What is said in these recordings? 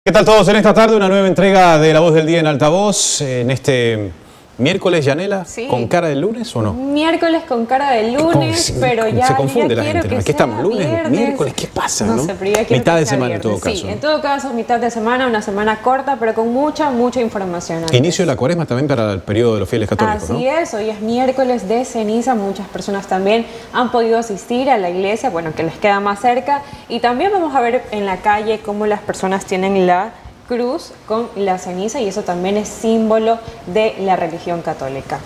¿Qué tal todos en esta tarde? Una nueva entrega de La Voz del Día en Altavoz, en este miércoles, Yanela, Sí. ¿Con cara del lunes o no? Miércoles con cara de lunes, pero ya se confunde ya la quiero gente, que ¿no? ¿Qué estamos? sea ¿Lunes? viernes. ¿Miércoles? ¿Qué pasa? No sé, pero ya quiero mitad que de sea semana en todo viernes. caso. Sí, en todo caso, mitad de semana, una semana corta, pero con mucha información antes. Inicio de la cuaresma también para el periodo de los fieles católicos, Así ¿no? es, hoy es miércoles de ceniza, muchas personas también han podido asistir a la iglesia, bueno, que les queda más cerca, y también vamos a ver en la calle cómo las personas tienen la cruz con la ceniza, y eso también es símbolo de la religión católica.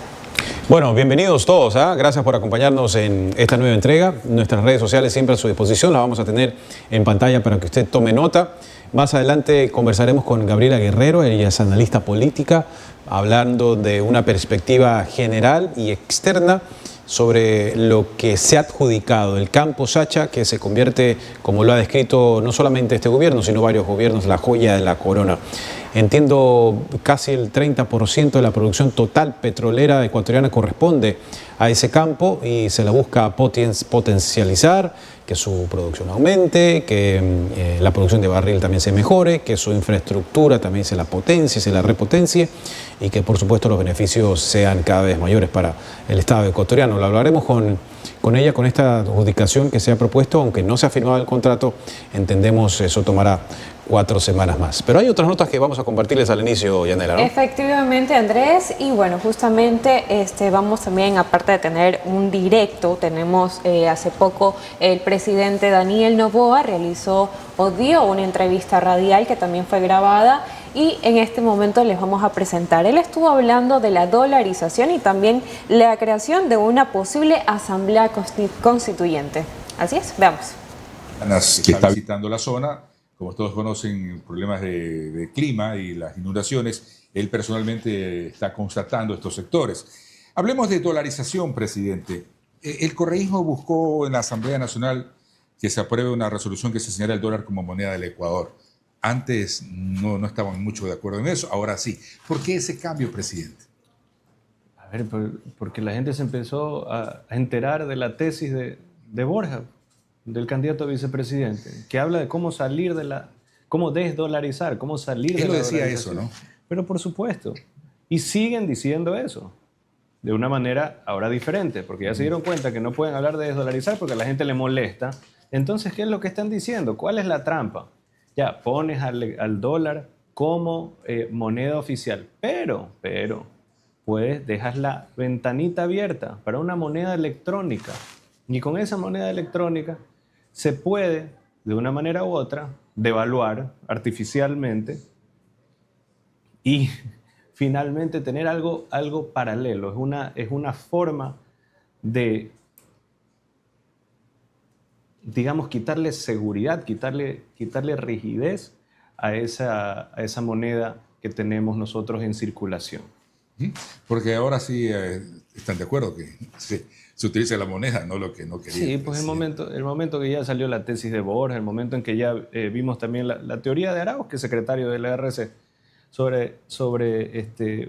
Bueno, bienvenidos todos, ¿ah? Gracias por acompañarnos en esta nueva entrega. Nuestras redes sociales siempre a su disposición, las vamos a tener en pantalla para que usted tome nota. Más adelante conversaremos con Gabriela Guerrero, ella es analista política, hablando de una perspectiva general y externa sobre lo que se ha adjudicado el campo Sacha, que se convierte, como lo ha descrito no solamente este gobierno, sino varios gobiernos, la joya de la corona. Entiendo casi el 30% de la producción total petrolera ecuatoriana corresponde a ese campo y se la busca potencializar, que su producción aumente, que la producción de barril también se mejore, que su infraestructura también se la potencie, se la repotencie y que por supuesto los beneficios sean cada vez mayores para el Estado ecuatoriano. Lo hablaremos con ella, con esta adjudicación que se ha propuesto, aunque no se ha firmado el contrato, entendemos eso tomará 4 semanas más. Pero hay otras notas que vamos a compartirles al inicio, Yanela, ¿no? Efectivamente, Andrés, y bueno, justamente vamos también, aparte de tener un directo, tenemos hace poco el presidente Daniel Noboa realizó o dio una entrevista radial que también fue grabada y en este momento les vamos a presentar. Él estuvo hablando de la dolarización y también la creación de una posible asamblea constituyente. Así es, veamos. Que está visitando la zona. Como todos conocen, problemas de clima y las inundaciones, él personalmente está constatando estos sectores. Hablemos de dolarización, presidente. El correísmo buscó en la Asamblea Nacional que se apruebe una resolución que se señale el dólar como moneda del Ecuador. Antes no estaban mucho de acuerdo en eso, ahora sí. ¿Por qué ese cambio, presidente? A ver, porque la gente se empezó a enterar de la tesis de Borja, del candidato a vicepresidente, que habla de cómo salir cómo desdolarizar, cómo salir de la dolarización. Él lo decía eso, ¿no? Pero por supuesto. Y siguen diciendo eso, de una manera ahora diferente, porque ya se dieron cuenta que no pueden hablar de desdolarizar porque a la gente le molesta. Entonces, ¿qué es lo que están diciendo? ¿Cuál es la trampa? Ya, pones al dólar como moneda oficial, pero, pues dejas la ventanita abierta para una moneda electrónica. Y con esa moneda electrónica se puede, de una manera u otra, devaluar artificialmente y finalmente tener algo paralelo. Es una forma de, digamos, quitarle seguridad, quitarle rigidez a esa moneda que tenemos nosotros en circulación. Porque ahora sí están de acuerdo que se utiliza la moneda, no lo que no querían. Sí, pues el momento que ya salió la tesis de Borja, el momento en que ya vimos también la teoría de Arauz, que es secretario del ERC, sobre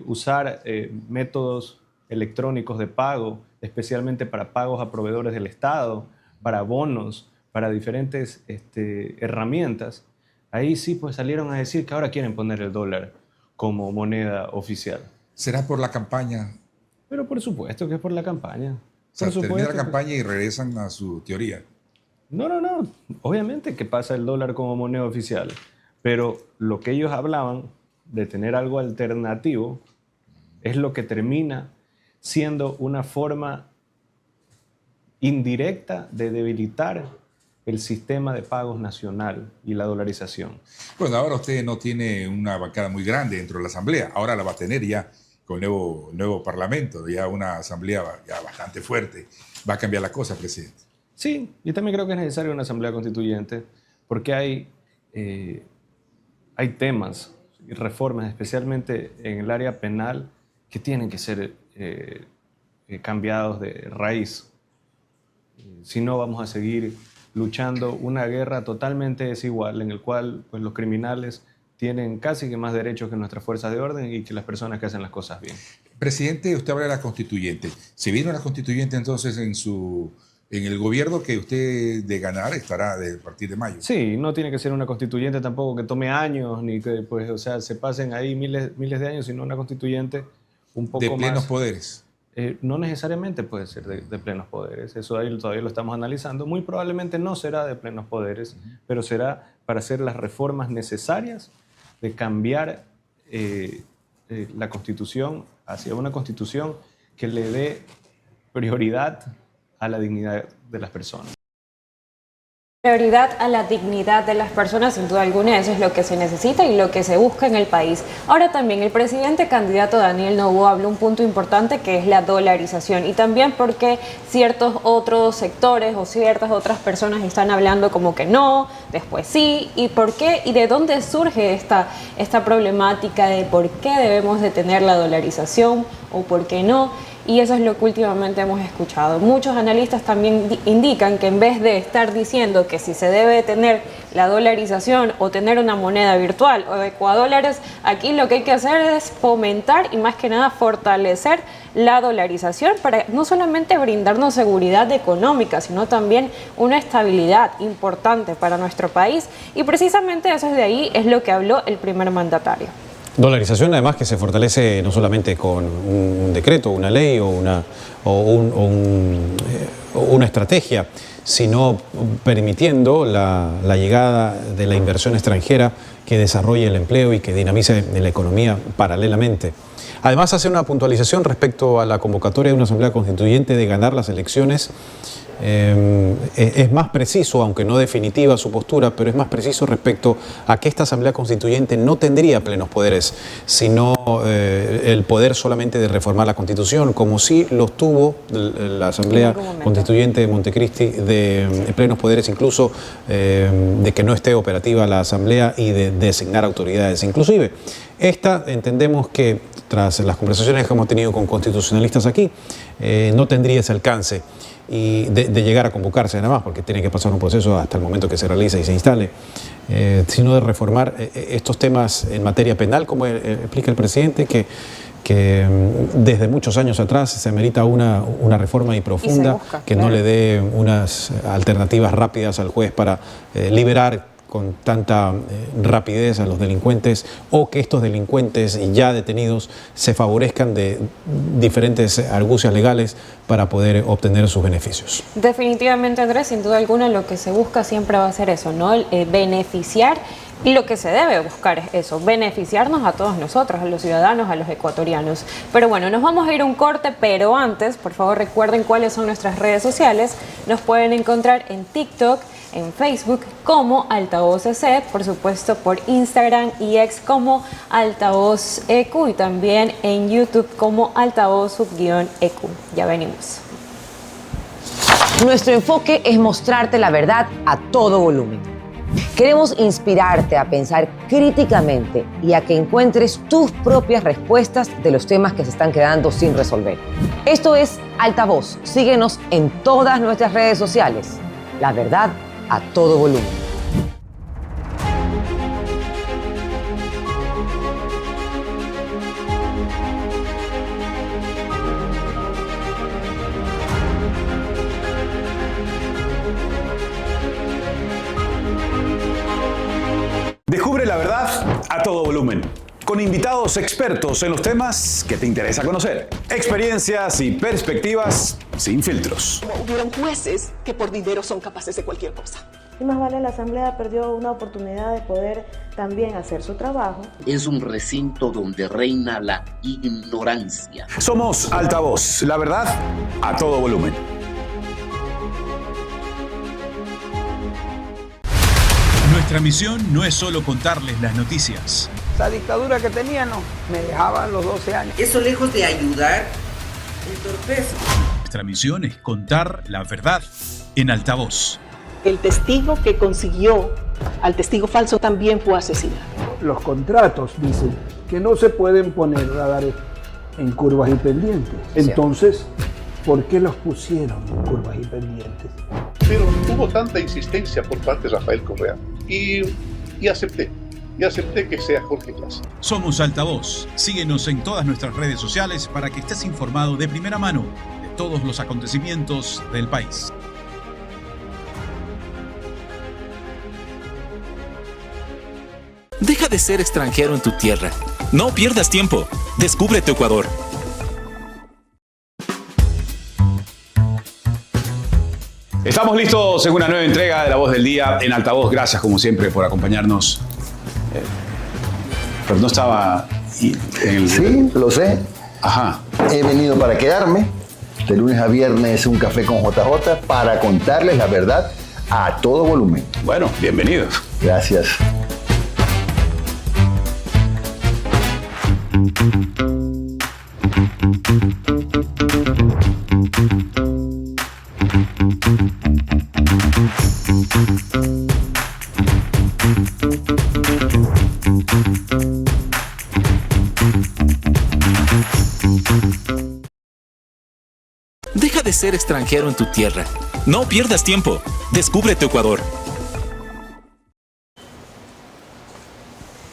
usar métodos electrónicos de pago, especialmente para pagos a proveedores del Estado, para bonos, para diferentes herramientas. Ahí sí pues salieron a decir que ahora quieren poner el dólar como moneda oficial. ¿Será por la campaña? Pero por supuesto que es por la campaña. O sea, termina la campaña y regresan a su teoría. No. Obviamente que pasa el dólar como moneda oficial. Pero lo que ellos hablaban de tener algo alternativo es lo que termina siendo una forma indirecta de debilitar el sistema de pagos nacional y la dolarización. Bueno, ahora usted no tiene una bancada muy grande dentro de la Asamblea. Ahora la va a tener ya con el nuevo Parlamento, ya una Asamblea ya bastante fuerte. ¿Va a cambiar la cosa, presidente? Sí, yo también creo que es necesaria una asamblea constituyente porque hay temas y reformas, especialmente en el área penal, que tienen que ser cambiados de raíz. Si no, vamos a seguir luchando una guerra totalmente desigual en el cual pues, los criminales tienen casi que más derechos que nuestras fuerzas de orden y que las personas que hacen las cosas bien. Presidente, usted habla de la constituyente. ¿Se viene una constituyente entonces en el gobierno que usted de ganar estará a partir de mayo? Sí, no tiene que ser una constituyente tampoco que tome años, ni que pues, o sea, se pasen ahí miles de años, sino una constituyente un poco más... ¿De plenos poderes? No necesariamente puede ser de plenos poderes, eso ahí todavía lo estamos analizando. Muy probablemente no será de plenos poderes, pero será para hacer las reformas necesarias de cambiar la Constitución hacia una Constitución que le dé prioridad a la dignidad de las personas. Prioridad a la dignidad de las personas, sin duda alguna, eso es lo que se necesita y lo que se busca en el país. Ahora también el presidente candidato Daniel Noboa habló un punto importante que es la dolarización y también porque ciertos otros sectores o ciertas otras personas están hablando como que no, después sí, y por qué y de dónde surge esta problemática de por qué debemos de tener la dolarización o por qué no. Y eso es lo que últimamente hemos escuchado. Muchos analistas también indican que en vez de estar diciendo que si se debe tener la dolarización o tener una moneda virtual o ecuadólares, aquí lo que hay que hacer es fomentar y más que nada fortalecer la dolarización para no solamente brindarnos seguridad económica, sino también una estabilidad importante para nuestro país. Y precisamente eso es de ahí es lo que habló el primer mandatario. Dolarización además que se fortalece no solamente con un decreto, una ley o una estrategia, sino permitiendo la llegada de la inversión extranjera que desarrolle el empleo y que dinamice la economía paralelamente. Además hace una puntualización respecto a la convocatoria de una asamblea constituyente de ganar las elecciones. Es más preciso, aunque no definitiva su postura, pero es más preciso respecto a que esta asamblea constituyente no tendría plenos poderes, sino el poder solamente de reformar la Constitución, como sí los tuvo la asamblea constituyente de Montecristi, de plenos poderes incluso de que no esté operativa la asamblea y de designar autoridades. Inclusive esta entendemos que tras las conversaciones que hemos tenido con constitucionalistas aquí no tendría ese alcance y de llegar a convocarse nada más, porque tiene que pasar un proceso hasta el momento que se realice y se instale, sino de reformar estos temas en materia penal, como explica el presidente, que desde muchos años atrás se amerita una reforma y profunda que no le dé unas alternativas rápidas al juez para liberar con tanta rapidez a los delincuentes o que estos delincuentes ya detenidos se favorezcan de diferentes argucias legales para poder obtener sus beneficios. Definitivamente, Andrés, sin duda alguna lo que se busca siempre va a ser eso, ¿no? Beneficiar, y lo que se debe buscar es eso, beneficiarnos a todos nosotros, a los ciudadanos, a los ecuatorianos. Pero bueno, nos vamos a ir a un corte, pero antes, por favor, recuerden cuáles son nuestras redes sociales. Nos pueden encontrar en TikTok, en Facebook como Altavoz EC, por supuesto por Instagram y X como Altavoz EQ y también en YouTube como Altavoz_EQ. Ya venimos. Nuestro enfoque es mostrarte la verdad a todo volumen. Queremos inspirarte a pensar críticamente y a que encuentres tus propias respuestas de los temas que se están quedando sin resolver. Esto es Altavoz. Síguenos en todas nuestras redes sociales. La verdad a todo volumen. Descubre la verdad a todo volumen, con invitados expertos en los temas que te interesa conocer. Experiencias y perspectivas sin filtros. Hubieron jueces que por dinero son capaces de cualquier cosa. Y más vale, la Asamblea perdió una oportunidad de poder también hacer su trabajo. Es un recinto donde reina la ignorancia. Somos Altavoz, la verdad a todo volumen. Nuestra misión no es solo contarles las noticias. La dictadura que tenían me dejaban los 12 años. Eso lejos de ayudar, entorpece. Nuestra misión es contar la verdad en altavoz. El testigo que consiguió al testigo falso también fue asesinado. Los contratos dicen que no se pueden poner radares en curvas y pendientes. Entonces, ¿por qué los pusieron en curvas y pendientes? Pero hubo tanta insistencia por parte de Rafael Correa y acepté. Y acepté que sea Jorge Glass. Somos Altavoz. Síguenos en todas nuestras redes sociales para que estés informado de primera mano de todos los acontecimientos del país. Deja de ser extranjero en tu tierra. No pierdas tiempo. Descubre tu Ecuador. Estamos listos en una nueva entrega de La Voz del Día en Altavoz. Gracias, como siempre, por acompañarnos. Pero no estaba en el... Sí, lo sé. Ajá. He venido para quedarme. De lunes a viernes un café con JJ para contarles la verdad a todo volumen. Bueno, bienvenidos. Gracias. Deja de ser extranjero en tu tierra. No pierdas tiempo. Descubre tu Ecuador.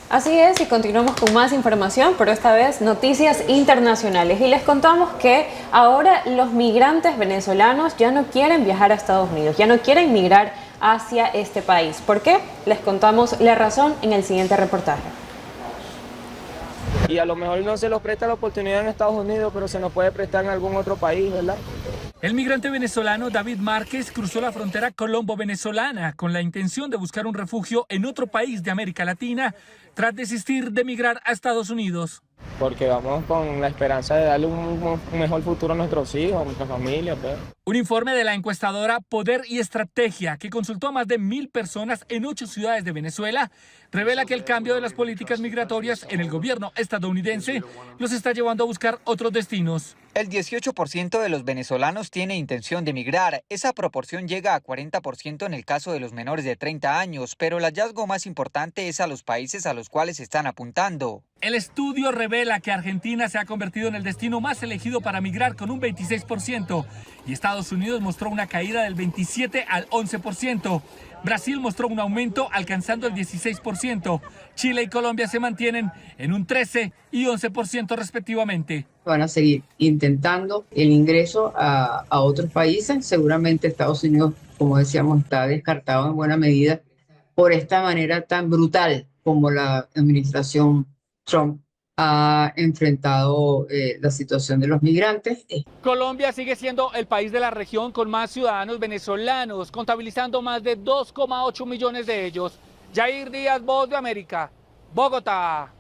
Así es, y continuamos con más información, pero esta vez noticias internacionales. Y les contamos que ahora los migrantes venezolanos ya no quieren viajar a Estados Unidos, ya no quieren migrar hacia este país. ¿Por qué? Les contamos la razón en el siguiente reportaje. Y a lo mejor no se nos presta la oportunidad en Estados Unidos, pero se nos puede prestar en algún otro país, ¿verdad? El migrante venezolano David Márquez cruzó la frontera colombo-venezolana con la intención de buscar un refugio en otro país de América Latina tras desistir de migrar a Estados Unidos. Porque vamos con la esperanza de darle un mejor futuro a nuestros hijos, a nuestra familia. Pues. Un informe de la encuestadora Poder y Estrategia, que consultó a más de 1,000 personas en 8 ciudades de Venezuela, revela que el cambio de las políticas migratorias en el gobierno estadounidense los está llevando a buscar otros destinos. El 18% de los venezolanos tiene intención de migrar. Esa proporción llega a 40% en el caso de los menores de 30 años, pero el hallazgo más importante es a los países a los cuales están apuntando. El estudio revela que Argentina se ha convertido en el destino más elegido para migrar con un 26% y Estados Unidos mostró una caída del 27 al 11%. Brasil mostró un aumento alcanzando el 16%. Chile y Colombia se mantienen en un 13 y 11% respectivamente. Van a seguir intentando el ingreso a otros países. Seguramente Estados Unidos, como decíamos, está descartado en buena medida por esta manera tan brutal como la administración Trump ha enfrentado la situación de los migrantes. Colombia sigue siendo el país de la región con más ciudadanos venezolanos, contabilizando más de 2,8 millones de ellos. Jair Díaz, Voz de América, Bogotá.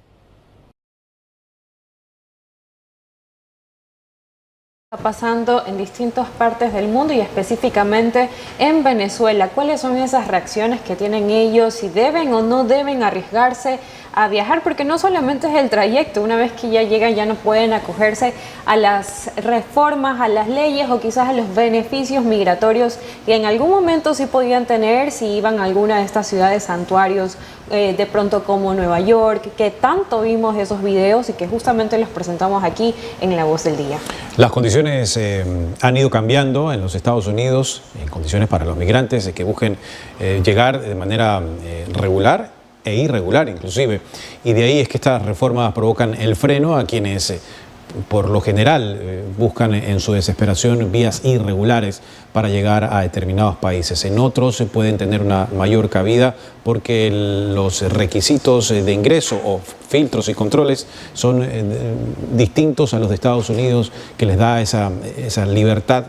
Está pasando en distintas partes del mundo y específicamente en Venezuela. ¿Cuáles son esas reacciones que tienen ellos? Si deben o no deben arriesgarse a viajar, porque no solamente es el trayecto, una vez que ya llegan ya no pueden acogerse a las reformas, a las leyes o quizás a los beneficios migratorios que en algún momento sí podían tener si iban a alguna de estas ciudades santuarios, de pronto como Nueva York, que tanto vimos esos videos y que justamente los presentamos aquí en La Voz del Día. Las condiciones han ido cambiando en los Estados Unidos, en condiciones para los migrantes que busquen llegar de manera regular e irregular inclusive, y de ahí es que estas reformas provocan el freno a quienes por lo general buscan en su desesperación vías irregulares para llegar a determinados países. En otros pueden tener una mayor cabida porque los requisitos de ingreso o filtros y controles son distintos a los de Estados Unidos, que les da esa libertad,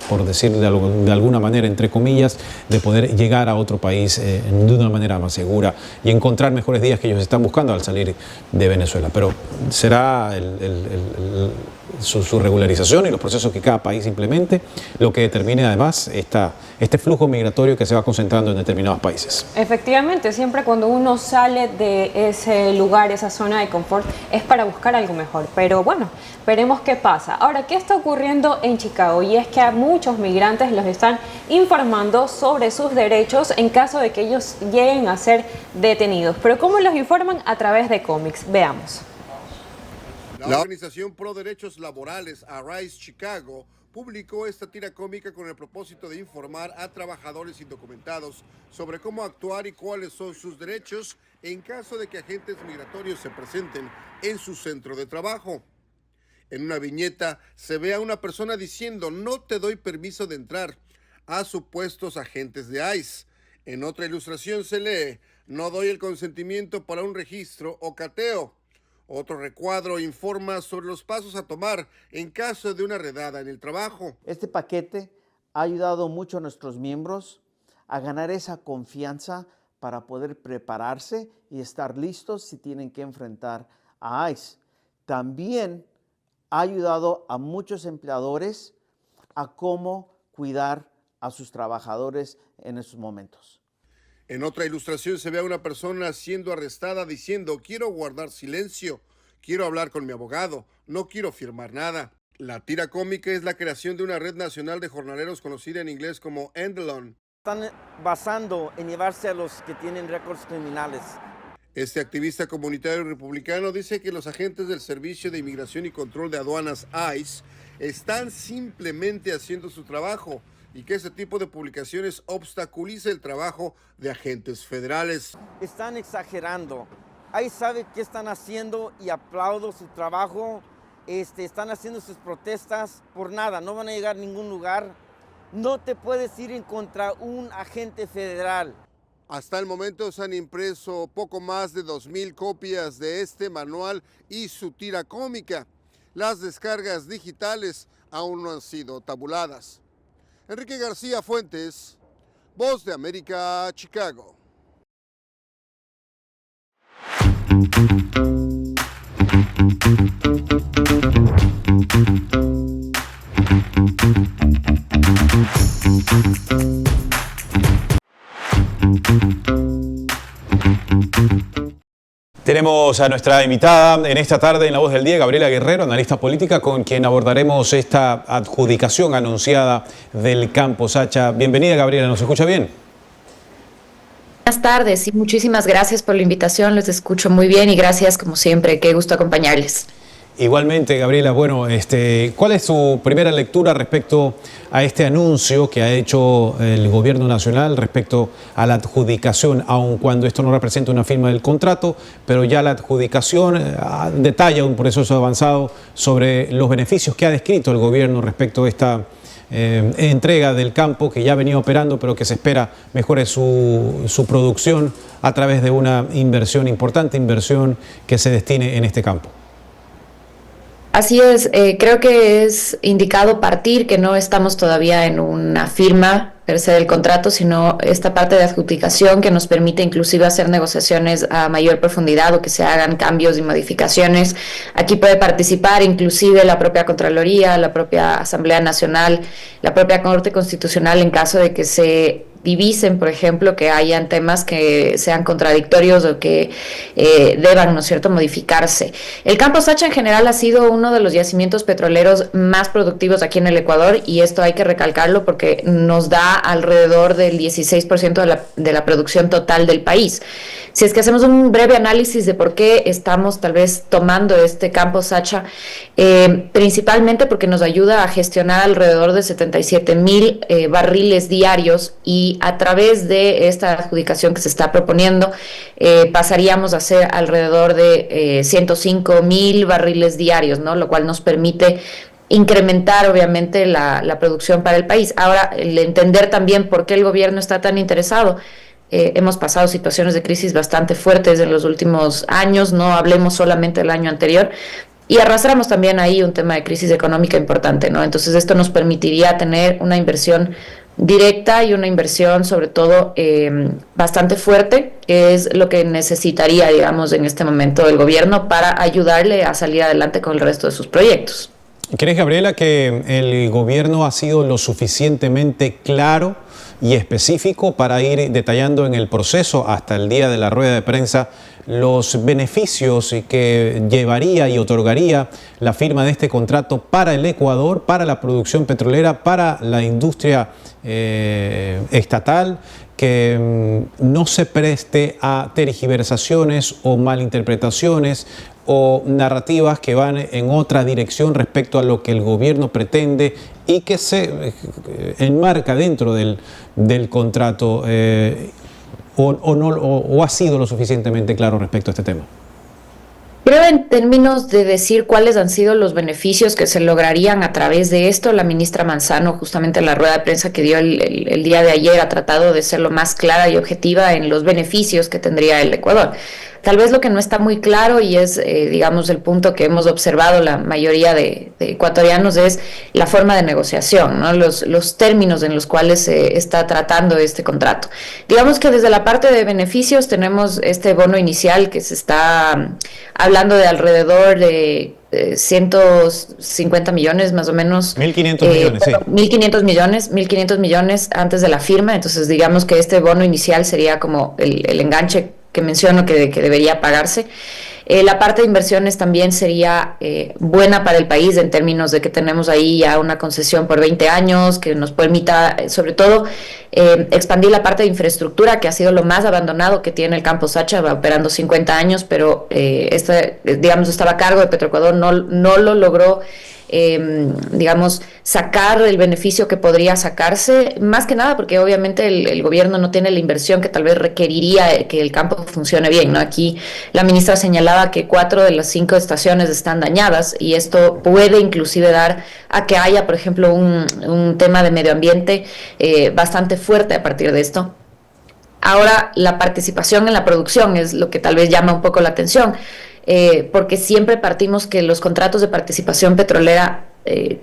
por decir de alguna manera, entre comillas, de poder llegar a otro país de una manera más segura y encontrar mejores días que ellos están buscando al salir de Venezuela. Pero será su regularización y los procesos que cada país implemente, lo que determine además este flujo migratorio que se va concentrando en determinados países. Efectivamente, siempre cuando uno sale de ese lugar, esa zona de confort, es para buscar algo mejor. Pero bueno, veremos qué pasa. Ahora, ¿qué está ocurriendo en Chicago? Y es que a muchos migrantes los están informando sobre sus derechos en caso de que ellos lleguen a ser detenidos. Pero ¿cómo los informan? A través de cómics. Veamos. La organización Pro Derechos Laborales Arise Chicago publicó esta tira cómica con el propósito de informar a trabajadores indocumentados sobre cómo actuar y cuáles son sus derechos en caso de que agentes migratorios se presenten en su centro de trabajo. En una viñeta se ve a una persona diciendo "no te doy permiso de entrar" a supuestos agentes de ICE. En otra ilustración se lee "no doy el consentimiento para un registro o cateo". Otro recuadro informa sobre los pasos a tomar en caso de una redada en el trabajo. Este paquete ha ayudado mucho a nuestros miembros a ganar esa confianza para poder prepararse y estar listos si tienen que enfrentar a ICE. También ha ayudado a muchos empleadores a cómo cuidar a sus trabajadores en esos momentos. En otra ilustración se ve a una persona siendo arrestada diciendo "quiero guardar silencio, quiero hablar con mi abogado, no quiero firmar nada". La tira cómica es la creación de una red nacional de jornaleros conocida en inglés como Endelon. Están basando en llevarse a los que tienen récords criminales. Este activista comunitario republicano dice que los agentes del Servicio de Inmigración y Control de Aduanas ICE están simplemente haciendo su trabajo y que ese tipo de publicaciones obstaculiza el trabajo de agentes federales. Están exagerando. Ahí sabe qué están haciendo y aplaudo su trabajo. Están haciendo sus protestas por nada, no van a llegar a ningún lugar. No te puedes ir en contra un agente federal. Hasta el momento se han impreso poco más de 2,000 copias de este manual y su tira cómica. Las descargas digitales aún no han sido tabuladas. Enrique García Fuentes, Voz de América, Chicago. Tenemos a nuestra invitada en esta tarde en La Voz del Día, Gabriela Guerrero, analista política, con quien abordaremos esta adjudicación anunciada del Campo Sacha. Bienvenida, Gabriela, ¿nos escucha bien? Buenas tardes y muchísimas gracias por la invitación, los escucho muy bien y gracias como siempre, qué gusto acompañarles. Igualmente, Gabriela, bueno, ¿cuál es su primera lectura respecto a este anuncio que ha hecho el Gobierno Nacional respecto a la adjudicación, aun cuando esto no representa una firma del contrato, pero ya la adjudicación detalla un proceso avanzado sobre los beneficios que ha descrito el Gobierno respecto a esta entrega del campo que ya venía operando, pero que se espera mejore su producción a través de una inversión importante, inversión que se destine en este campo? Así es, creo que es indicado partir que no estamos todavía en una firma per se del contrato, sino esta parte de adjudicación que nos permite inclusive hacer negociaciones a mayor profundidad o que se hagan cambios y modificaciones. Aquí puede participar inclusive la propia Contraloría, la propia Asamblea Nacional, la propia Corte Constitucional en caso de que se divisen, por ejemplo, que hayan temas que sean contradictorios o que deban, ¿no es cierto?, modificarse. El Campo Sacha en general ha sido uno de los yacimientos petroleros más productivos aquí en el Ecuador y esto hay que recalcarlo porque nos da alrededor del 16% de la producción total del país. Si es que hacemos un breve análisis de por qué estamos tal vez tomando este Campo Sacha, principalmente porque nos ayuda a gestionar alrededor de 77,000 barriles diarios y a través de esta adjudicación que se está proponiendo pasaríamos a ser alrededor de 105,000 barriles diarios, ¿no? Lo cual nos permite incrementar obviamente la producción para el país. Ahora, el entender también por qué el gobierno está tan interesado. Hemos pasado situaciones de crisis bastante fuertes en los últimos años, no hablemos solamente del año anterior, y arrastramos también ahí un tema de crisis económica importante, ¿no? Entonces esto nos permitiría tener una inversión directa y una inversión sobre todo bastante fuerte, que es lo que necesitaría, digamos, en este momento el gobierno para ayudarle a salir adelante con el resto de sus proyectos. ¿Crees, Gabriela, que el gobierno ha sido lo suficientemente claro y específico para ir detallando en el proceso hasta el día de la rueda de prensa los beneficios que llevaría y otorgaría la firma de este contrato para el Ecuador, para la producción petrolera, para la industria estatal, que no se preste a tergiversaciones o malinterpretaciones o narrativas que van en otra dirección respecto a lo que el gobierno pretende y que se enmarca dentro del contrato, o ha sido lo suficientemente claro respecto a este tema? Creo en términos de decir cuáles han sido los beneficios que se lograrían a través de esto, la ministra Manzano, justamente en la rueda de prensa que dio el día de ayer, ha tratado de ser lo más clara y objetiva en los beneficios que tendría el Ecuador. Tal vez lo que no está muy claro, y es, digamos, el punto que hemos observado la mayoría de ecuatorianos, es la forma de negociación, ¿no? Los términos en los cuales se está tratando este contrato. Digamos que desde la parte de beneficios tenemos este bono inicial que se está hablando de alrededor de 150 millones más o menos. 1.500 millones, sí. 1.500 millones antes de la firma. Entonces digamos que este bono inicial sería como el enganche que menciono que debería pagarse. La parte de inversiones también sería buena para el país en términos de que tenemos ahí ya una concesión por 20 años que nos permita, sobre todo, expandir la parte de infraestructura, que ha sido lo más abandonado que tiene el Campo Sacha, va operando 50 años, pero digamos, estaba a cargo de Petroecuador, no lo logró, digamos, sacar el beneficio que podría sacarse, más que nada porque obviamente el gobierno no tiene la inversión que tal vez requeriría que el campo funcione bien, ¿no? Aquí la ministra señalaba que 4 de las 5 estaciones están dañadas y esto puede inclusive dar a que haya, por ejemplo, un tema de medio ambiente bastante fuerte a partir de esto. Ahora, la participación en la producción es lo que tal vez llama un poco la atención. Porque siempre partimos que los contratos de participación petrolera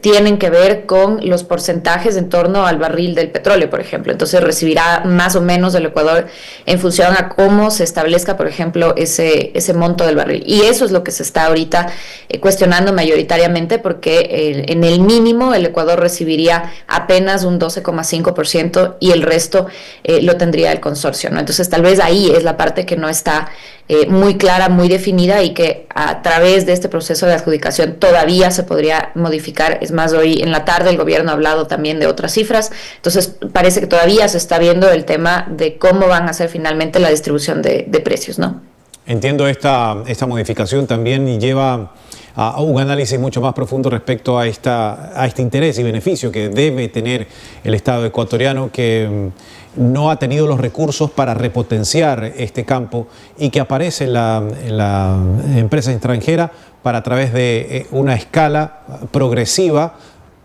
tienen que ver con los porcentajes en torno al barril del petróleo, por ejemplo. Entonces recibirá más o menos del Ecuador en función a cómo se establezca, por ejemplo, ese monto del barril. Y eso es lo que se está ahorita cuestionando mayoritariamente, porque en el mínimo el Ecuador recibiría apenas un 12,5% y el resto lo tendría el consorcio, ¿no? Entonces tal vez ahí es la parte que no está muy clara, muy definida, y que a través de este proceso de adjudicación todavía se podría modificar. Es más, hoy en la tarde el gobierno ha hablado también de otras cifras, entonces parece que todavía se está viendo el tema de cómo van a ser finalmente la distribución de precios, ¿no? Entiendo esta modificación también lleva a un análisis mucho más profundo respecto a este interés y beneficio que debe tener el Estado ecuatoriano, que no ha tenido los recursos para repotenciar este campo y que aparece la empresa extranjera para, a través de una escala progresiva,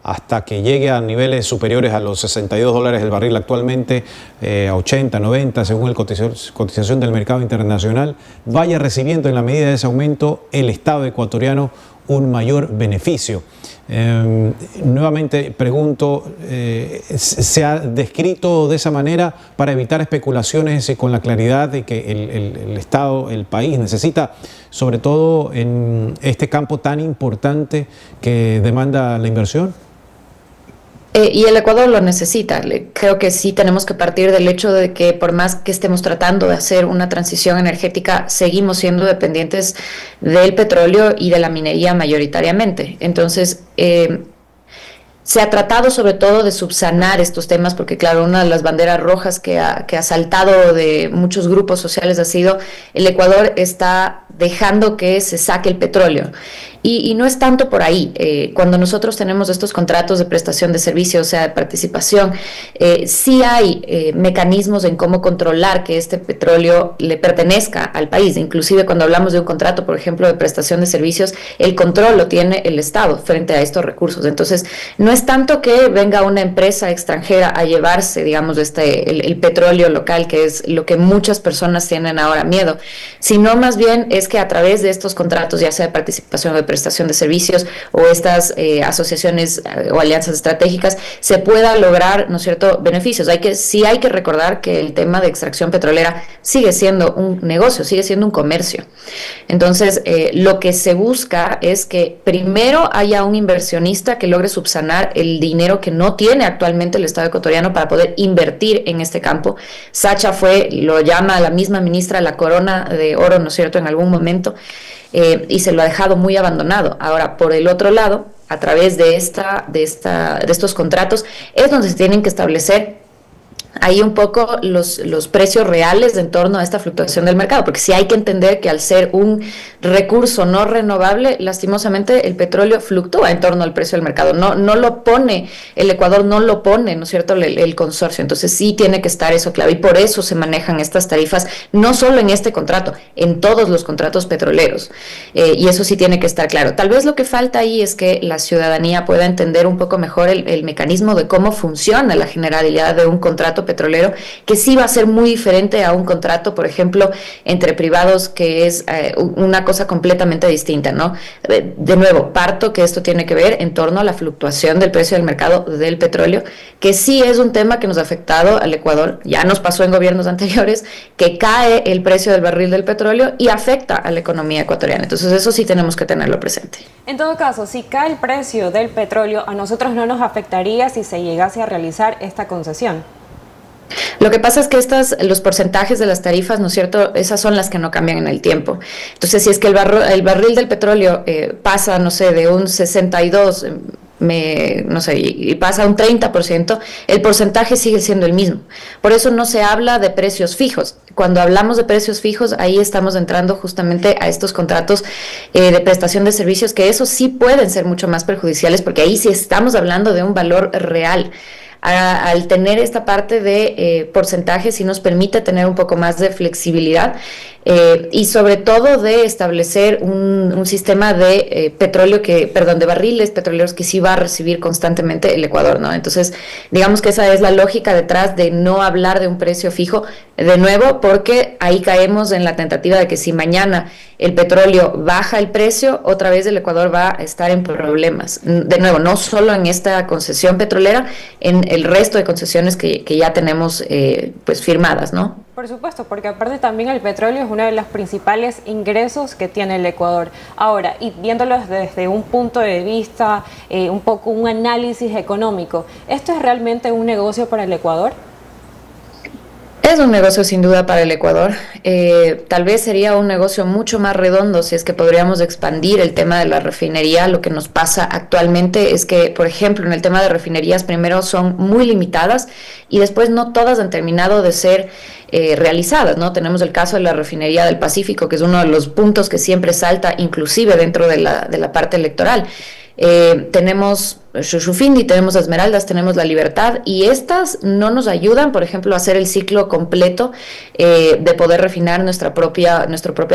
hasta que llegue a niveles superiores a los $62 el barril actualmente, a 80, 90, según la cotización del mercado internacional, vaya recibiendo en la medida de ese aumento el Estado ecuatoriano un mayor beneficio. Nuevamente pregunto, ¿se ha descrito de esa manera para evitar especulaciones con la claridad de que el Estado, el país necesita, sobre todo en este campo tan importante que demanda la inversión? Y el Ecuador lo necesita. Creo que sí tenemos que partir del hecho de que por más que estemos tratando de hacer una transición energética, seguimos siendo dependientes del petróleo y de la minería mayoritariamente. Entonces, se ha tratado sobre todo de subsanar estos temas, porque claro, una de las banderas rojas que ha saltado de muchos grupos sociales ha sido: el Ecuador está dejando que se saque el petróleo. Y no es tanto por ahí. Cuando nosotros tenemos estos contratos de prestación de servicios, o sea, de participación, sí hay mecanismos en cómo controlar que este petróleo le pertenezca al país. Inclusive cuando hablamos de un contrato, por ejemplo, de prestación de servicios, el control lo tiene el Estado frente a estos recursos. Entonces, no es tanto que venga una empresa extranjera a llevarse, digamos, el petróleo local, que es lo que muchas personas tienen ahora miedo, sino más bien es que a través de estos contratos, ya sea de participación o de prestación prestación de servicios o estas asociaciones o alianzas estratégicas, se pueda lograr, ¿no es cierto?, beneficios. Sí hay que recordar que el tema de extracción petrolera sigue siendo un negocio, sigue siendo un comercio. Entonces, lo que se busca es que primero haya un inversionista que logre subsanar el dinero que no tiene actualmente el Estado ecuatoriano para poder invertir en este campo. Sacha lo llama a la misma ministra la corona de oro, ¿no es cierto?, en algún momento, y se lo ha dejado muy abandonado. Ahora, por el otro lado, a través de estos contratos, es donde se tienen que establecer ahí un poco los precios reales en torno a esta fluctuación del mercado, porque sí hay que entender que al ser un recurso no renovable, lastimosamente el petróleo fluctúa en torno al precio del mercado, no lo pone, el Ecuador no lo pone, ¿no es cierto?, el consorcio. Entonces sí tiene que estar eso claro, y por eso se manejan estas tarifas, no solo en este contrato, en todos los contratos petroleros, y eso sí tiene que estar claro. Tal vez lo que falta ahí es que la ciudadanía pueda entender un poco mejor el mecanismo de cómo funciona la generalidad de un contrato petrolero, que sí va a ser muy diferente a un contrato, por ejemplo, entre privados, que es una cosa completamente distinta, ¿no? De nuevo, parto que esto tiene que ver en torno a la fluctuación del precio del mercado del petróleo, que sí es un tema que nos ha afectado al Ecuador, ya nos pasó en gobiernos anteriores, que cae el precio del barril del petróleo y afecta a la economía ecuatoriana. Entonces eso sí tenemos que tenerlo presente. En todo caso, si cae el precio del petróleo, a nosotros no nos afectaría si se llegase a realizar esta concesión. Lo que pasa es que los porcentajes de las tarifas, ¿no es cierto?, esas son las que no cambian en el tiempo. Entonces, si es que el barril del petróleo pasa, no sé, de un 62, y pasa a un 30%, el porcentaje sigue siendo el mismo. Por eso no se habla de precios fijos. Cuando hablamos de precios fijos, ahí estamos entrando justamente a estos contratos de prestación de servicios, que esos sí pueden ser mucho más perjudiciales, porque ahí sí estamos hablando de un valor real. Al tener esta parte de porcentaje sí nos permite tener un poco más de flexibilidad y sobre todo de establecer un sistema de de barriles petroleros que sí va a recibir constantemente el Ecuador, ¿no? Entonces, digamos que esa es la lógica detrás de no hablar de un precio fijo, de nuevo, porque ahí caemos en la tentativa de que si mañana el petróleo baja el precio, otra vez el Ecuador va a estar en problemas. De nuevo, no solo en esta concesión petrolera, en el resto de concesiones que ya tenemos pues firmadas, ¿no? Por supuesto, porque aparte también el petróleo es uno de los principales ingresos que tiene el Ecuador. Ahora, y viéndolo desde un punto de vista, un poco un análisis económico, ¿esto es realmente un negocio para el Ecuador? Es un negocio sin duda para el Ecuador. Tal vez sería un negocio mucho más redondo si es que podríamos expandir el tema de la refinería. Lo que nos pasa actualmente es que, por ejemplo, en el tema de refinerías, primero son muy limitadas y después no todas han terminado de ser realizadas, ¿no? Tenemos el caso de la refinería del Pacífico, que es uno de los puntos que siempre salta, inclusive dentro de la parte electoral. Tenemos Shushufindi, tenemos Esmeraldas, tenemos La Libertad, y estas no nos ayudan, por ejemplo, a hacer el ciclo completo de poder refinar nuestra propia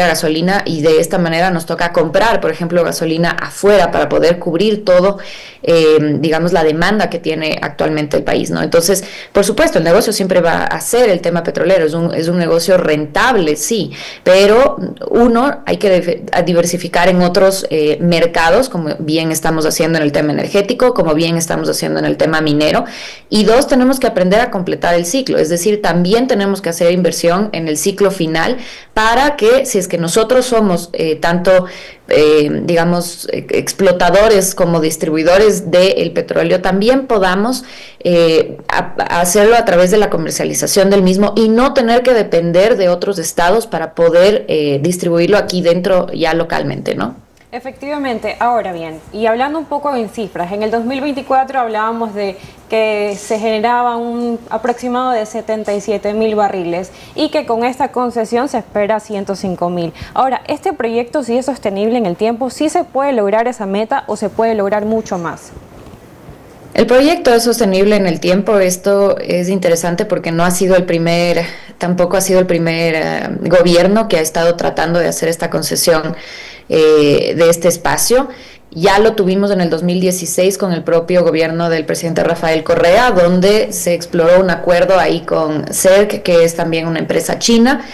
gasolina, y de esta manera nos toca comprar, por ejemplo, gasolina afuera para poder cubrir todo, digamos, la demanda que tiene actualmente el país, ¿no? Entonces, por supuesto, el negocio siempre va a ser el tema petrolero, es un negocio rentable, sí, pero hay que diversificar en otros mercados, como bien estamos haciendo en el tema energético, como bien estamos haciendo en el tema minero, y dos, tenemos que aprender a completar el ciclo, es decir, también tenemos que hacer inversión en el ciclo final para que, si es que nosotros somos tanto digamos, explotadores como distribuidores del petróleo, también podamos hacerlo a través de la comercialización del mismo y no tener que depender de otros estados para poder distribuirlo aquí dentro ya localmente, ¿no? Efectivamente. Ahora bien, y hablando un poco en cifras, en el 2024 hablábamos de que se generaba un aproximado de 77.000 barriles y que con esta concesión se espera 105.000. Ahora, ¿este proyecto sí es sostenible en el tiempo? ¿Sí se puede lograr esa meta o se puede lograr mucho más? El proyecto es sostenible en el tiempo. Esto es interesante porque tampoco ha sido el primer gobierno que ha estado tratando de hacer esta concesión de este espacio. Ya lo tuvimos en el 2016 con el propio gobierno del presidente Rafael Correa, donde se exploró un acuerdo ahí con CERC, que es también una empresa china,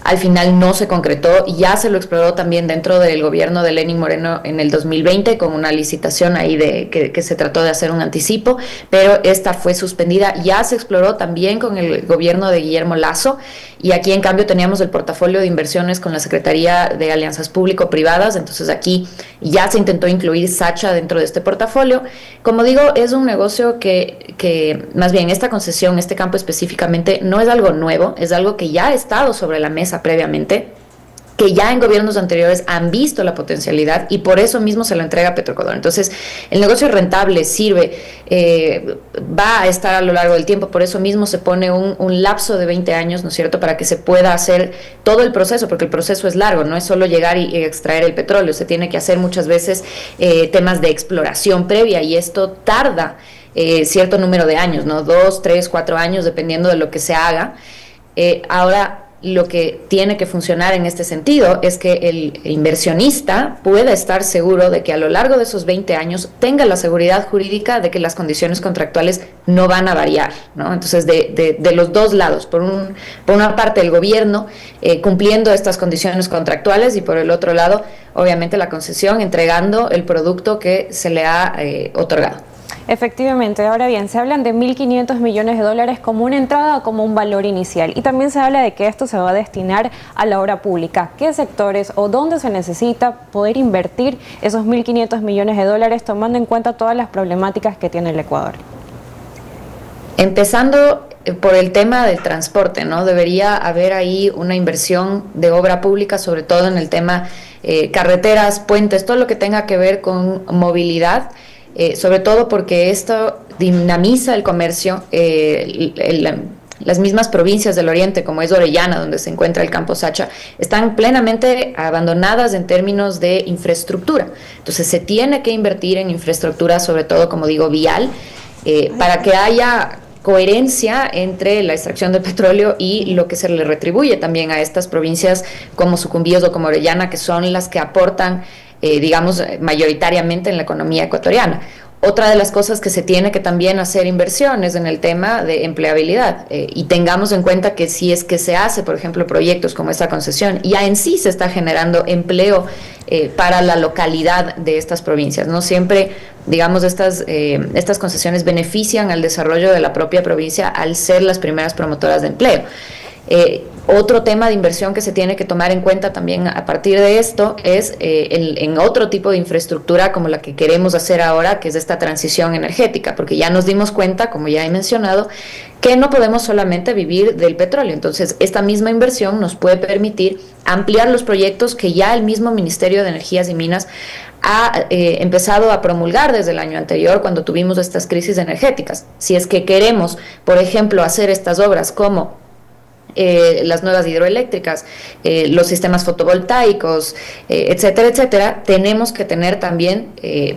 al final no se concretó. Ya se lo exploró también dentro del gobierno de Lenín Moreno en el 2020 con una licitación ahí que se trató de hacer un anticipo, pero esta fue suspendida. Ya se exploró también con el gobierno de Guillermo Lasso, y aquí en cambio teníamos el portafolio de inversiones con la Secretaría de Alianzas Público-Privadas, entonces aquí ya se intentó incluir Sacha dentro de este portafolio. Como digo, es un negocio que más bien esta concesión, este campo específicamente, no es algo nuevo, es algo que ya ha estado sobre la mesa previamente, que ya en gobiernos anteriores han visto la potencialidad y por eso mismo se lo entrega a Petroecuador. Entonces, el negocio es rentable, sirve, va a estar a lo largo del tiempo, por eso mismo se pone un lapso de 20 años, ¿no es cierto?, para que se pueda hacer todo el proceso, porque el proceso es largo, no es solo llegar y extraer el petróleo, se tiene que hacer muchas veces temas de exploración previa y esto tarda cierto número de años, ¿no? 2, 3, 4 años, dependiendo de lo que se haga. Ahora, lo que tiene que funcionar en este sentido es que el inversionista pueda estar seguro de que a lo largo de esos 20 años tenga la seguridad jurídica de que las condiciones contractuales no van a variar, ¿no? Entonces, de los dos lados, por una parte el gobierno cumpliendo estas condiciones contractuales y por el otro lado, obviamente, la concesión entregando el producto que se le ha otorgado. Efectivamente, ahora bien, se hablan de 1.500 millones de dólares como una entrada o como un valor inicial, y también se habla de que esto se va a destinar a la obra pública. ¿Qué sectores o dónde se necesita poder invertir esos 1.500 millones de dólares tomando en cuenta todas las problemáticas que tiene el Ecuador? Empezando por el tema del transporte, ¿no? Debería haber ahí una inversión de obra pública, sobre todo en el tema carreteras, puentes, todo lo que tenga que ver con movilidad. Sobre todo porque esto dinamiza el comercio. Las mismas provincias del oriente, como es Orellana, donde se encuentra el campo Sacha, están plenamente abandonadas en términos de infraestructura. Entonces se tiene que invertir en infraestructura, sobre todo, como digo, vial, para que haya coherencia entre la extracción del petróleo y lo que se le retribuye también a estas provincias como Sucumbíos o como Orellana, que son las que aportan digamos, mayoritariamente en la economía ecuatoriana. Otra de las cosas que se tiene que también hacer inversiones en el tema de empleabilidad, y tengamos en cuenta que si es que se hace, por ejemplo, proyectos como esta concesión, ya en sí se está generando empleo para la localidad de estas provincias. No siempre, digamos, estas concesiones benefician al desarrollo de la propia provincia al ser las primeras promotoras de empleo. Otro tema de inversión que se tiene que tomar en cuenta también a partir de esto es en otro tipo de infraestructura como la que queremos hacer ahora, que es esta transición energética, porque ya nos dimos cuenta, como ya he mencionado, que no podemos solamente vivir del petróleo. Entonces, esta misma inversión nos puede permitir ampliar los proyectos que ya el mismo Ministerio de Energías y Minas ha empezado a promulgar desde el año anterior, cuando tuvimos estas crisis energéticas. Si es que queremos, por ejemplo, hacer estas obras como las nuevas hidroeléctricas, los sistemas fotovoltaicos, etcétera, etcétera, tenemos que tener también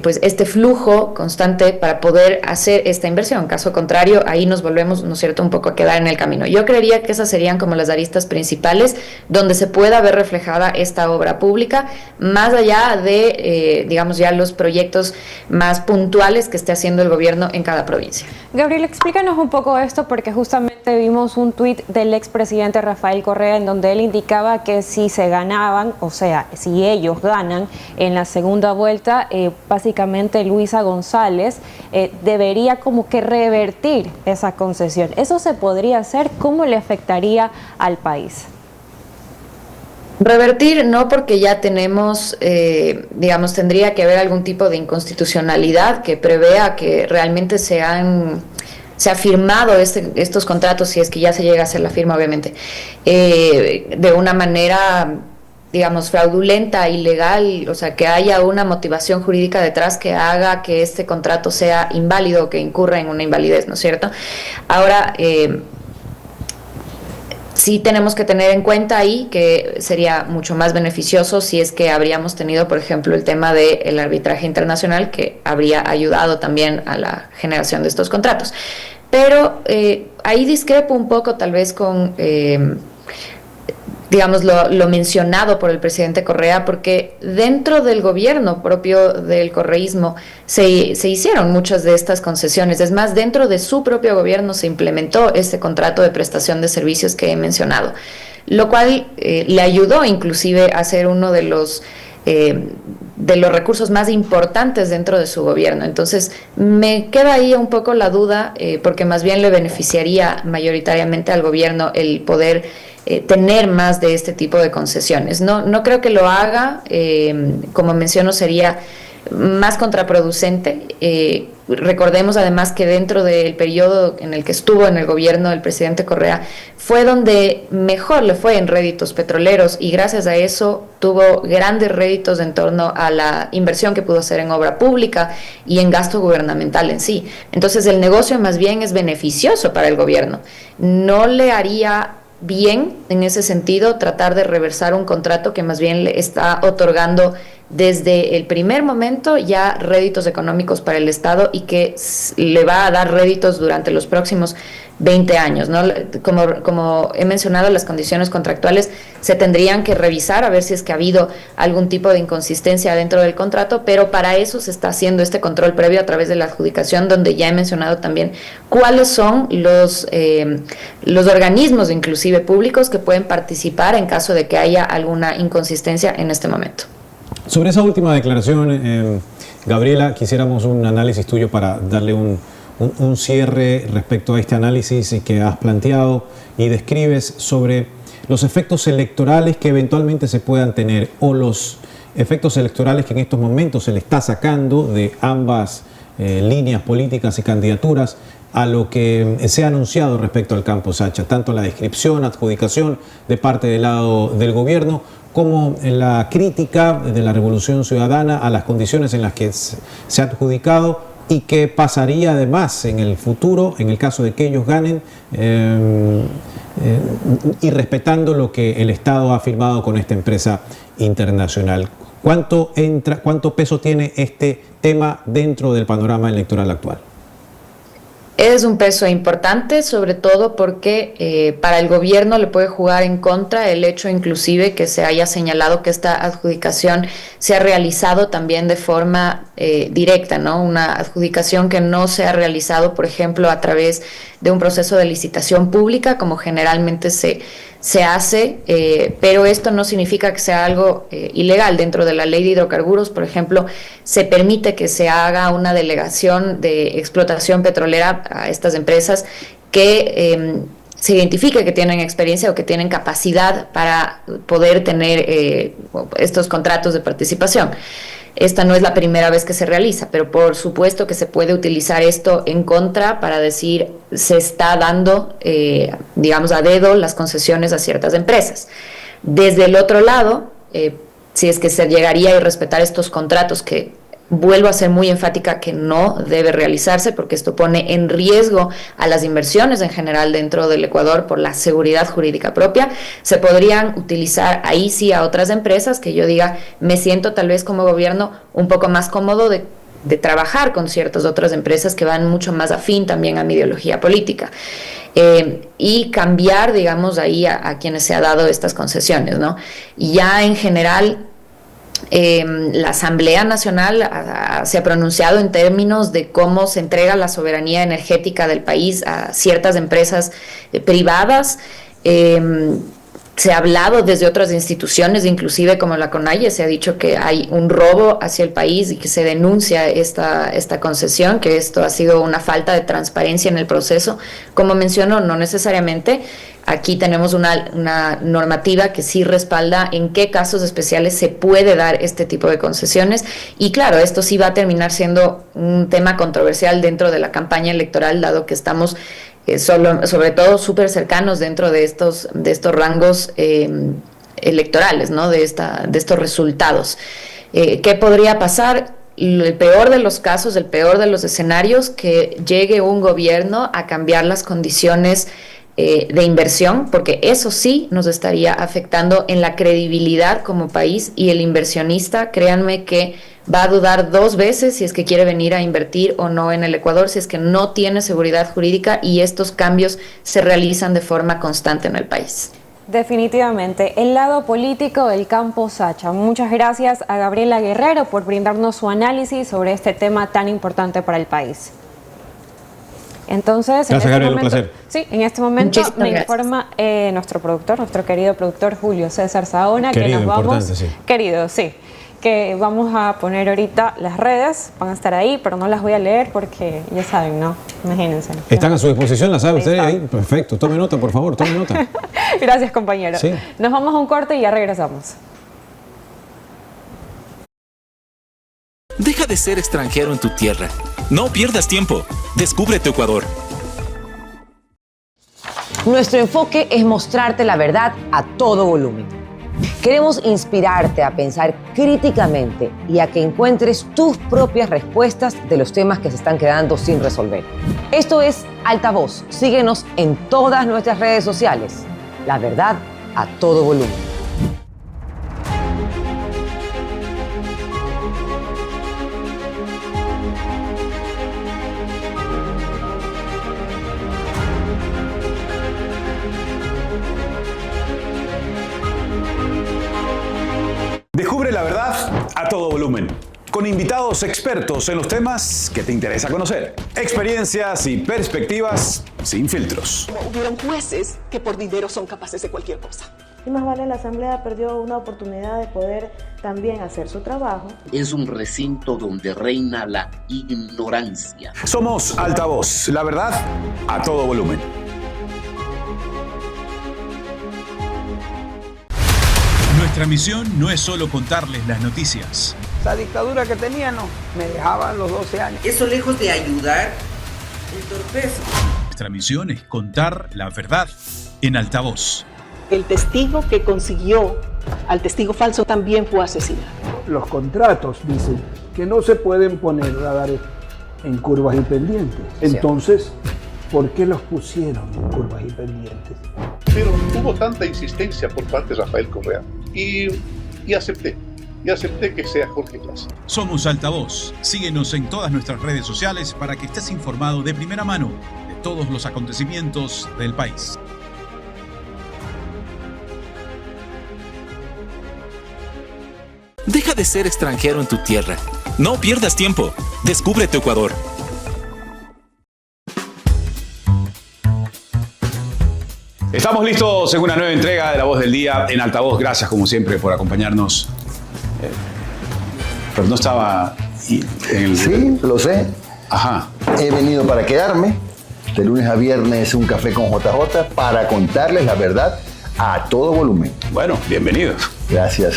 pues este flujo constante para poder hacer esta inversión. Caso contrario, ahí nos volvemos, ¿no es cierto?, un poco a quedar en el camino. Yo creería que esas serían como las aristas principales donde se pueda ver reflejada esta obra pública, más allá de, digamos, ya los proyectos más puntuales que esté haciendo el gobierno en cada provincia. Gabriel, explícanos un poco esto, porque justamente vimos un tuit del expresidente Rafael Correa en donde él indicaba que si se ganaban, o sea, si ellos ganan en la segunda vuelta, básicamente Luisa González debería como que revertir esa concesión. ¿Eso se podría hacer? ¿Cómo le afectaría al país? Revertir no, porque ya tenemos, digamos, tendría que haber algún tipo de inconstitucionalidad que prevea que realmente se ha firmado estos contratos, si es que ya se llega a hacer la firma, obviamente, de una manera, digamos, fraudulenta, ilegal, o sea, que haya una motivación jurídica detrás que haga que este contrato sea inválido, que incurra en una invalidez, ¿no es cierto? Ahora, sí tenemos que tener en cuenta ahí que sería mucho más beneficioso si es que habríamos tenido, por ejemplo, el tema del arbitraje internacional, que habría ayudado también a la generación de estos contratos. Pero ahí discrepo un poco tal vez con, digamos, lo mencionado por el presidente Correa, porque dentro del gobierno propio del correísmo se hicieron muchas de estas concesiones. Es más, dentro de su propio gobierno se implementó este contrato de prestación de servicios que he mencionado. lo cual le ayudó inclusive a ser uno de los recursos más importantes dentro de su gobierno. Entonces, me queda ahí un poco la duda, porque más bien le beneficiaría mayoritariamente al gobierno el poder tener más de este tipo de concesiones. No creo que lo haga, como menciono, sería más contraproducente. Recordemos además que dentro del periodo en el que estuvo en el gobierno el presidente Correa fue donde mejor le fue en réditos petroleros, y gracias a eso tuvo grandes réditos en torno a la inversión que pudo hacer en obra pública y en gasto gubernamental en sí. Entonces el negocio más bien es beneficioso para el gobierno. No le haría bien en ese sentido tratar de reversar un contrato que más bien le está otorgando desde el primer momento ya réditos económicos para el Estado, y que le va a dar réditos durante los próximos 20 años, ¿no? Como he mencionado, las condiciones contractuales se tendrían que revisar a ver si es que ha habido algún tipo de inconsistencia dentro del contrato, pero para eso se está haciendo este control previo a través de la adjudicación, donde ya he mencionado también cuáles son los organismos inclusive públicos que pueden participar en caso de que haya alguna inconsistencia en este momento. Sobre esa última declaración, Gabriela, quisiéramos un análisis tuyo para darle un cierre respecto a este análisis que has planteado y describes sobre los efectos electorales que eventualmente se puedan tener, o los efectos electorales que en estos momentos se le está sacando de ambas líneas políticas y candidaturas a lo que se ha anunciado respecto al campo Sacha, tanto la descripción, adjudicación de parte del lado del gobierno, como en la crítica de la Revolución Ciudadana a las condiciones en las que se ha adjudicado, y qué pasaría además en el futuro en el caso de que ellos ganen, y respetando lo que el Estado ha firmado con esta empresa internacional. ¿Cuánto peso tiene este tema dentro del panorama electoral actual? Es un peso importante, sobre todo porque para el gobierno le puede jugar en contra el hecho inclusive que se haya señalado que esta adjudicación se ha realizado también de forma directa, ¿no? Una adjudicación que no se ha realizado, por ejemplo, a través de un proceso de licitación pública, como generalmente se hace, pero esto no significa que sea algo ilegal. Dentro de la ley de hidrocarburos, por ejemplo, se permite que se haga una delegación de explotación petrolera a estas empresas que se identifique que tienen experiencia o que tienen capacidad para poder tener estos contratos de participación. Esta no es la primera vez que se realiza, pero por supuesto que se puede utilizar esto en contra para decir se está dando, digamos, a dedo las concesiones a ciertas empresas. Desde el otro lado, si es que se llegaría a respetar estos contratos, que vuelvo a ser muy enfática que no debe realizarse porque esto pone en riesgo a las inversiones en general dentro del Ecuador por la seguridad jurídica propia, se podrían utilizar ahí sí a otras empresas que yo diga, me siento tal vez como gobierno un poco más cómodo de trabajar con ciertas otras empresas que van mucho más afín también a mi ideología política. Y cambiar, digamos, ahí a quienes se ha dado estas concesiones, ¿no? Y ya en general, la Asamblea Nacional se ha pronunciado en términos de cómo se entrega la soberanía energética del país a ciertas empresas privadas. Se ha hablado desde otras instituciones, inclusive como la CONAIE, se ha dicho que hay un robo hacia el país y que se denuncia esta concesión, que esto ha sido una falta de transparencia en el proceso. Como menciono, no necesariamente. Aquí tenemos una normativa que sí respalda en qué casos especiales se puede dar este tipo de concesiones, y claro, esto sí va a terminar siendo un tema controversial dentro de la campaña electoral, dado que estamos sobre todo súper cercanos dentro de estos rangos electorales, ¿no? de estos resultados. ¿Qué podría pasar? El peor de los casos, el peor de los escenarios, que llegue un gobierno a cambiar las condiciones de inversión, porque eso sí nos estaría afectando en la credibilidad como país, y el inversionista, créanme que va a dudar dos veces si es que quiere venir a invertir o no en el Ecuador, si es que no tiene seguridad jurídica y estos cambios se realizan de forma constante en el país. Definitivamente, el lado político del campo Sacha. Muchas gracias a Gabriela Guerrero por brindarnos su análisis sobre este tema tan importante para el país. Entonces, gracias, Gabriel, un placer. Sí, en este momento me informa nuestro productor, nuestro querido productor Julio César Saona, que nos vamos, sí. Querido, sí, que vamos a poner ahorita las redes, van a estar ahí, pero no las voy a leer porque ya saben, ¿no? Imagínense. Están a su disposición, ¿las sabe usted ahí? Perfecto, tome nota, por favor, tome nota. Gracias, compañero. Sí. Nos vamos a un corte y ya regresamos. Deja de ser extranjero en tu tierra. No pierdas tiempo. Descubre tu Ecuador. Nuestro enfoque es mostrarte la verdad a todo volumen. Queremos inspirarte a pensar críticamente y a que encuentres tus propias respuestas de los temas que se están quedando sin resolver. Esto es Altavoz. Síguenos en todas nuestras redes sociales. La verdad a todo volumen. Descubre la verdad a todo volumen, con invitados expertos en los temas que te interesa conocer. Experiencias y perspectivas sin filtros. Hubieron jueces que por dinero son capaces de cualquier cosa. Y más vale, la Asamblea perdió una oportunidad de poder también hacer su trabajo. Es un recinto donde reina la ignorancia. Somos Altavoz, la verdad a todo volumen. Nuestra misión no es solo contarles las noticias. Esa dictadura que tenían, me dejaban los 12 años. Eso lejos de ayudar, entorpece. Nuestra misión es contar la verdad en Altavoz. El testigo que consiguió al testigo falso también fue asesinado. Los contratos dicen que no se pueden poner radares en curvas y pendientes. Entonces, ¿por qué los pusieron en curvas y pendientes? Pero hubo tanta insistencia por parte de Rafael Correa y acepté que sea Jorge Glass. Somos Altavoz. Síguenos en todas nuestras redes sociales para que estés informado de primera mano de todos los acontecimientos del país. Deja de ser extranjero en tu tierra. No pierdas tiempo. Descubre tu Ecuador. Estamos listos en una nueva entrega de La Voz del Día en Altavoz. Gracias, como siempre, por acompañarnos. Pero no estaba en el... Sí, lo sé. Ajá. He venido para quedarme. De lunes a viernes un café con JJ para contarles la verdad a todo volumen. Bueno, bienvenidos. Gracias.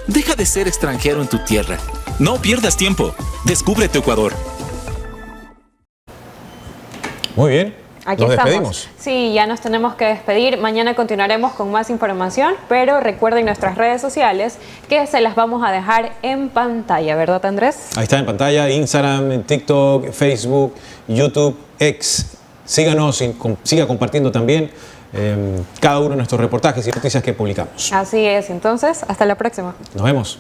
Deja de ser extranjero en tu tierra. No pierdas tiempo. Descubre tu Ecuador. Muy bien. Aquí nos estamos. Despedimos. Sí, ya nos tenemos que despedir. Mañana continuaremos con más información, pero recuerden nuestras redes sociales que se las vamos a dejar en pantalla, ¿verdad, Andrés? Ahí está en pantalla, Instagram, TikTok, Facebook, YouTube, X. Síganos y siga compartiendo también cada uno de nuestros reportajes y noticias que publicamos. Así es, entonces, hasta la próxima. Nos vemos.